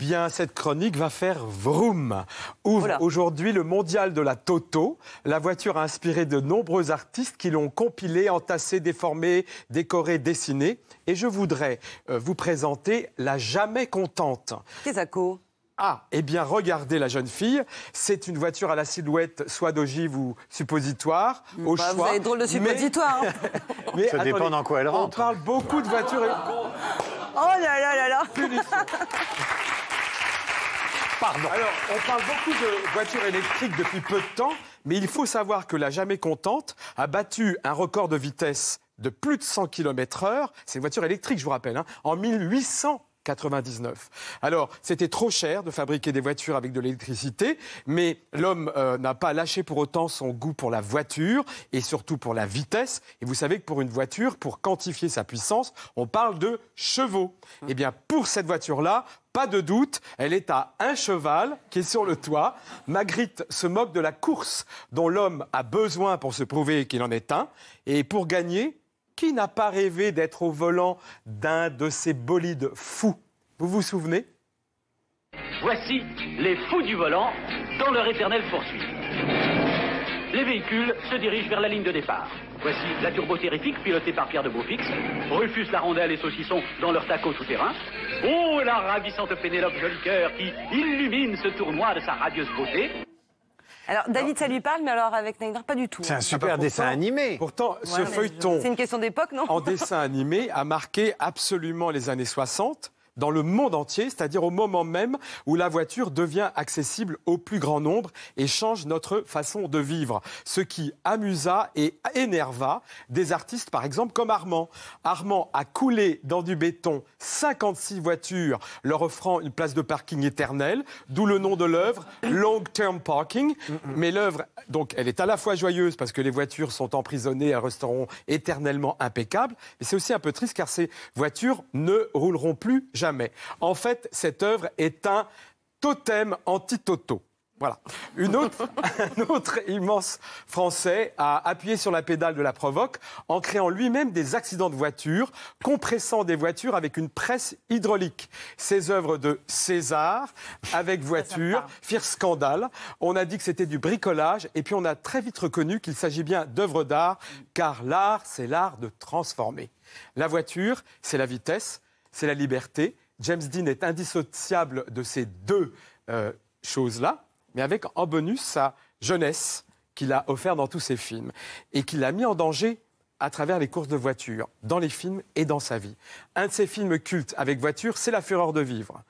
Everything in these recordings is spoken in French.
bien, cette chronique va faire vroom. Ouvre aujourd'hui le mondial de la Toto. La voiture a inspiré de nombreux artistes qui l'ont compilée, entassée, déformée, décorée, dessinée. Et je voudrais vous présenter la jamais contente. Qu'est-ce que ça? Ah, eh bien, regardez la jeune fille. C'est une voiture à la silhouette soit d'ogive ou suppositoire, au choix. Vous avez drôle de suppositoire. Mais ça dépend dans quoi elle rentre. On parle beaucoup de voitures... Oh là là là là. Pardon. Alors, on parle beaucoup de voitures électriques depuis peu de temps, mais il faut savoir que la jamais contente a battu un record de vitesse de plus de 100 km/h. C'est une voiture électrique, je vous rappelle, hein, en 1899. Alors, c'était trop cher de fabriquer des voitures avec de l'électricité, mais l'homme n'a pas lâché pour autant son goût pour la voiture et surtout pour la vitesse. Et vous savez que pour une voiture, pour quantifier sa puissance, on parle de chevaux. Eh bien, pour cette voiture-là, pas de doute, elle est à un cheval qui est sur le toit. Magritte se moque de la course dont l'homme a besoin pour se prouver qu'il en est un. Et pour gagner, qui n'a pas rêvé d'être au volant d'un de ces bolides fous? Vous vous souvenez? Voici les fous du volant dans leur éternelle poursuite. Les véhicules se dirigent vers la ligne de départ. Voici la turbo terrifique pilotée par Pierre de Beaufix, Rufus la rondelle et Saucisson dans leur taco tout-terrain. Oh, la ravissante Pénélope Jolicoeur qui illumine ce tournoi de sa radieuse beauté. Alors, David, ça lui parle, mais alors avec Neymar, pas du tout. C'est un super dessin animé. Pourtant, ce feuilleton c'est une question d'époque, non? en dessin animé a marqué absolument les années 60 dans le monde entier, c'est-à-dire au moment même où la voiture devient accessible au plus grand nombre et change notre façon de vivre. Ce qui amusa et énerva des artistes, par exemple, comme Armand. Armand a coulé dans du béton 56 voitures, leur offrant une place de parking éternelle, d'où le nom de l'œuvre, Long Term Parking. Mais l'œuvre, donc, elle est à la fois joyeuse parce que les voitures sont emprisonnées, elles resteront éternellement impeccables, mais c'est aussi un peu triste car ces voitures ne rouleront plus jamais. En fait, cette œuvre est un totem anti-Toto. Voilà. Un autre immense Français a appuyé sur la pédale de la provoque en créant lui-même des accidents de voiture, compressant des voitures avec une presse hydraulique. Ces œuvres de César, avec voiture, firent scandale. On a dit que c'était du bricolage et puis on a très vite reconnu qu'il s'agit bien d'œuvres d'art, car l'art, c'est l'art de transformer. La voiture, c'est la vitesse, c'est la liberté. James Dean est indissociable de ces deux choses-là, mais avec en bonus sa jeunesse qu'il a offert dans tous ses films et qu'il a mis en danger à travers les courses de voiture, dans les films et dans sa vie. Un de ses films cultes avec voiture, c'est La Fureur de vivre.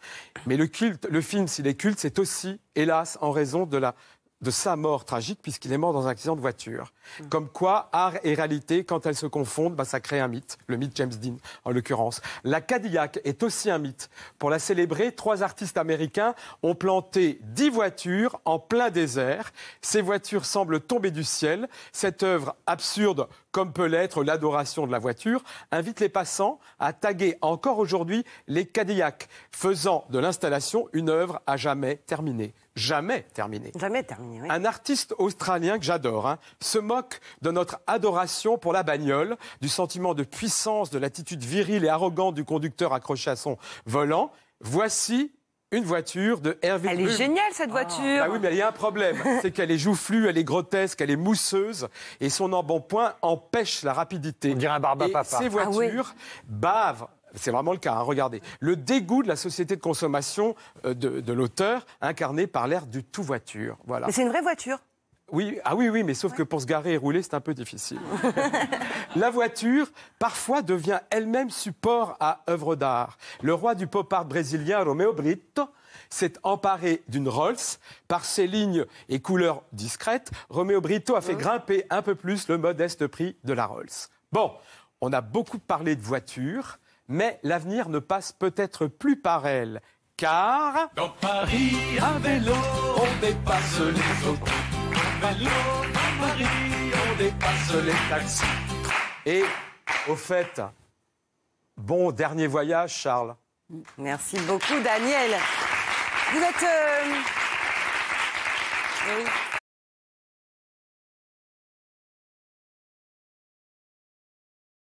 Mais le film, s'il est culte, c'est aussi, hélas, en raison de sa mort tragique, puisqu'il est mort dans un accident de voiture. Comme quoi, art et réalité, quand elles se confondent, ça crée un mythe, le mythe James Dean, en l'occurrence. La Cadillac est aussi un mythe. Pour la célébrer, 3 artistes américains ont planté 10 voitures en plein désert. Ces voitures semblent tomber du ciel. Cette œuvre absurde, comme peut l'être l'adoration de la voiture, invite les passants à taguer encore aujourd'hui les Cadillacs, faisant de l'installation une œuvre à jamais terminée. Jamais terminée. Jamais terminée, oui. Un artiste australien que j'adore se moque de notre adoration pour la bagnole, du sentiment de puissance, de l'attitude virile et arrogante du conducteur accroché à son volant. Voici une voiture de Hervé. Elle est géniale, cette voiture. Ah oui, mais il y a un problème. C'est qu'elle est joufflue, elle est grotesque, elle est mousseuse. Et son embonpoint empêche la rapidité. On dirait un barbapapa. Et ces voitures bavent. C'est vraiment le cas, regardez. Le dégoût de la société de consommation de l'auteur, incarné par l'ère du tout-voiture. Voilà. Mais c'est une vraie voiture. Oui, oui, mais sauf que pour se garer et rouler, c'est un peu difficile. La voiture, parfois, devient elle-même support à œuvre d'art. Le roi du pop art brésilien, Romeo Brito, s'est emparé d'une Rolls. Par ses lignes et couleurs discrètes, Romeo Brito a fait grimper un peu plus le modeste prix de la Rolls. Bon, on a beaucoup parlé de voitures, mais l'avenir ne passe peut-être plus par elle, car... Dans Paris, à vélo, on dépasse les autos. Vélo, dans Paris, on dépasse les taxis. Et, au fait, bon dernier voyage, Charles. Merci beaucoup, Daniel. Vous êtes... Oui.